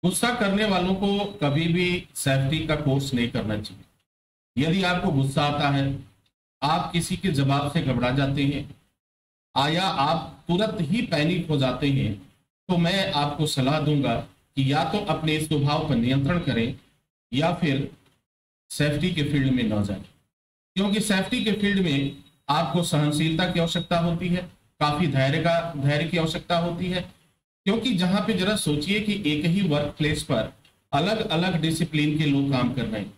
गुस्सा करने वालों को कभी भी सेफ्टी का कोर्स नहीं करना चाहिए। यदि आपको गुस्सा आता है, आप किसी के जवाब से घबरा जाते हैं या आप तुरंत ही पैनिक हो जाते हैं, तो मैं आपको सलाह दूंगा कि या तो अपने इस स्वभाव पर नियंत्रण करें या फिर सेफ्टी के फील्ड में न जाएं। क्योंकि सेफ्टी के फील्ड में आपको सहनशीलता की आवश्यकता होती है, काफी धैर्य की आवश्यकता होती है। क्योंकि जहां पे जरा सोचिए कि एक ही वर्क प्लेस पर अलग अलग डिसिप्लिन के लोग काम कर रहे हैं।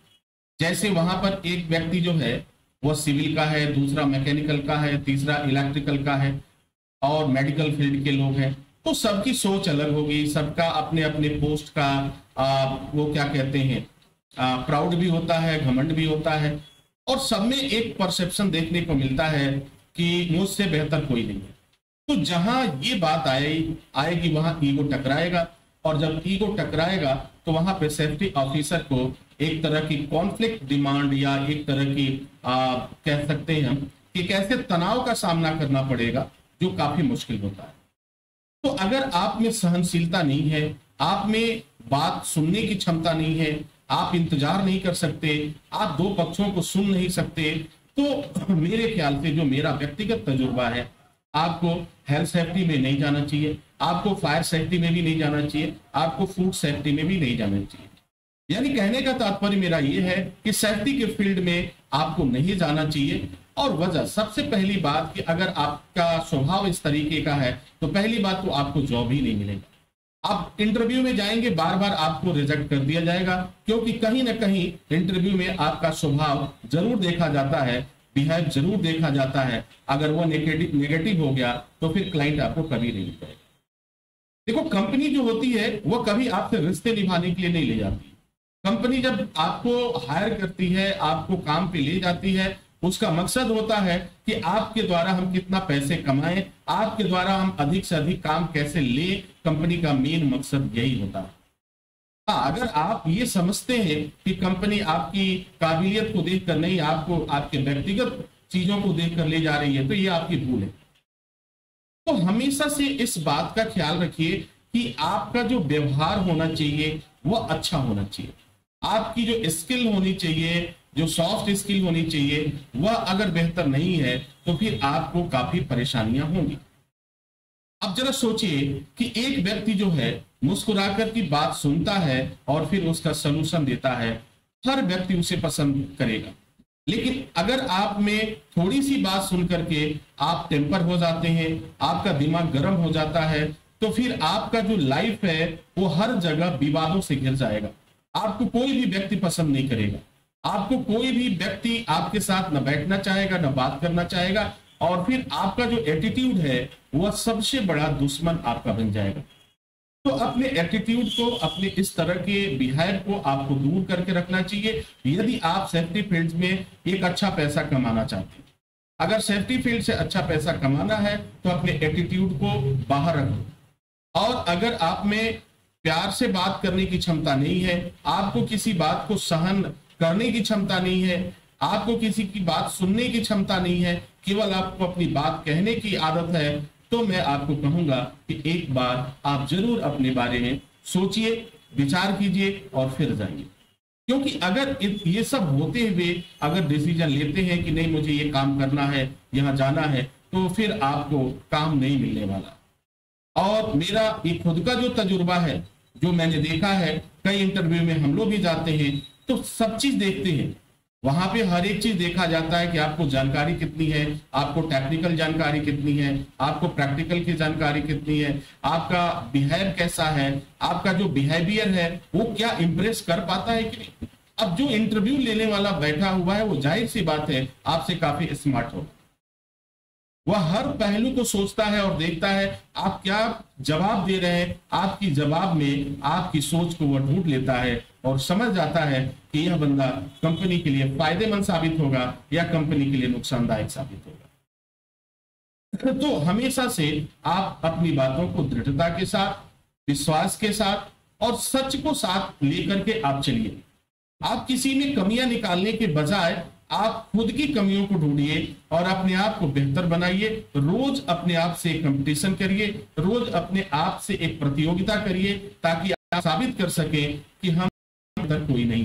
जैसे वहां पर एक व्यक्ति जो है वह सिविल का है, दूसरा मैकेनिकल का है, तीसरा इलेक्ट्रिकल का है और मेडिकल फील्ड के लोग हैं, तो सबकी सोच अलग होगी, सबका अपने अपने पोस्ट का वो क्या कहते हैं, प्राउड भी होता है, घमंड भी होता है, और सब में एक परसेप्शन देखने को मिलता है कि मुझसे बेहतर कोई नहीं है। तो जहां ये बात आएगी वहां ईगो टकराएगा, और जब ईगो टकराएगा तो वहां पे सेफ्टी ऑफिसर को एक तरह की कॉन्फ्लिक्ट डिमांड या एक तरह की कह सकते हैं हम कि कैसे तनाव का सामना करना पड़ेगा, जो काफी मुश्किल होता है। तो अगर आप में सहनशीलता नहीं है, आप में बात सुनने की क्षमता नहीं है, आप इंतजार नहीं कर सकते, आप दो पक्षों को सुन नहीं सकते, तो मेरे ख्याल से जो मेरा व्यक्तिगत तजुर्बा है, आपको हेल्थ सेफ्टी में नहीं जाना चाहिए, आपको फायर सेफ्टी में भी नहीं जाना चाहिए, आपको फूड सेफ्टी में भी नहीं जाना चाहिए। यानी कहने का तात्पर्य मेरा यह है कि सेफ्टी के फील्ड में आपको नहीं जाना चाहिए। और वजह, सबसे पहली बात कि अगर आपका स्वभाव इस तरीके का है तो पहली बात तो आपको जॉब ही नहीं मिलेगा। आप इंटरव्यू में जाएंगे, बार बार आपको रिजेक्ट कर दिया जाएगा, क्योंकि कहीं ना कहीं इंटरव्यू में आपका स्वभाव जरूर देखा जाता है, बिहेव जरूर देखा जाता है। अगर वो नेगेटिव हो गया तो फिर क्लाइंट आपको कभी नहीं मिलेगा। देखो, कंपनी जो होती है वो कभी आपसे रिश्ते निभाने के लिए नहीं ले जाती। कंपनी जब आपको हायर करती है, आपको काम पे ले जाती है, उसका मकसद होता है कि आपके द्वारा हम कितना पैसे कमाएं, आपके द्वारा हम अधिक से अधिक काम कैसे ले। कंपनी का मेन मकसद यही होता है। हाँ, अगर आप ये समझते हैं कि कंपनी आपकी काबिलियत को देखकर नहीं, आपको आपके व्यक्तिगत चीजों को देखकर ले जा रही है, तो ये आपकी भूल है। तो हमेशा से इस बात का ख्याल रखिए कि आपका जो व्यवहार होना चाहिए वह अच्छा होना चाहिए। आपकी जो स्किल होनी चाहिए, जो सॉफ्ट स्किल होनी चाहिए, वह अगर बेहतर नहीं है तो फिर आपको काफी परेशानियां होंगी। अब जरा सोचिए कि एक व्यक्ति जो है मुस्कुराकर की बात सुनता है और फिर उसका सलूशन देता है, हर व्यक्ति उसे पसंद करेगा। लेकिन अगर आप में थोड़ी सी बात सुन करके आप टेम्पर हो जाते हैं, आपका दिमाग गर्म हो जाता है, तो फिर आपका जो लाइफ है वो हर जगह विवादों से घिर जाएगा। आपको कोई भी व्यक्ति पसंद नहीं करेगा, आपको कोई भी व्यक्ति आपके साथ न बैठना चाहेगा, न बात करना चाहेगा, और फिर आपका जो एटीट्यूड है वह सबसे बड़ा दुश्मन आपका बन जाएगा। तो अपने एटीट्यूड को, अपने इस तरह के बिहेव को आपको दूर करके रखना चाहिए यदि आप सेफ्टी फील्ड में एक अच्छा पैसा कमाना चाहते हैं। अगर सेफ्टी फील्ड से अच्छा पैसा कमाना है तो अपने एटीट्यूड को बाहर रखो। और अगर आप में प्यार से बात करने की क्षमता नहीं है, आपको किसी बात को सहन करने की क्षमता नहीं है, आपको किसी की बात सुनने की क्षमता नहीं है, केवल आपको अपनी बात कहने की आदत है, तो मैं आपको कहूंगा कि एक बार आप जरूर अपने बारे में सोचिए, विचार कीजिए और फिर जाइए। क्योंकि अगर ये सब होते हुए अगर डिसीजन लेते हैं कि नहीं मुझे ये काम करना है, यहाँ जाना है, तो फिर आपको काम नहीं मिलने वाला। और मेरा ये खुद का जो तजुर्बा है, जो मैंने देखा है, कई इंटरव्यू में हम लोग भी जाते हैं तो सब चीज देखते हैं, वहां पे हर एक चीज देखा जाता है कि आपको जानकारी कितनी है, आपको टेक्निकल जानकारी कितनी है, आपको प्रैक्टिकल की जानकारी कितनी है, आपका बिहेव कैसा है, आपका जो बिहेवियर है वो क्या इंप्रेस कर पाता है कि नहीं। अब जो इंटरव्यू लेने वाला बैठा हुआ है वो जाहिर सी बात है आपसे काफी स्मार्ट होगा, वह हर पहलू को सोचता है और देखता है आप क्या जवाब दे रहे हैं, आपकी जवाब में आपकी सोच को वह ढूंढ लेता है और समझ जाता है कि यह बंदा कंपनी के लिए फायदेमंद साबित होगा या कंपनी के लिए नुकसानदायक साबित होगा। तो हमेशा से आप अपनी बातों को दृढ़ता के साथ, विश्वास के साथ और सच को साथ लेकर के आप चलिए। आप किसी में कमियां निकालने के बजाय आप खुद की कमियों को ढूंढिए और अपने आप को बेहतर बनाइए। रोज अपने आप से कंपटीशन करिए, रोज अपने आप से एक प्रतियोगिता करिए, ताकि साबित कर सके कि हम तक कोई नहीं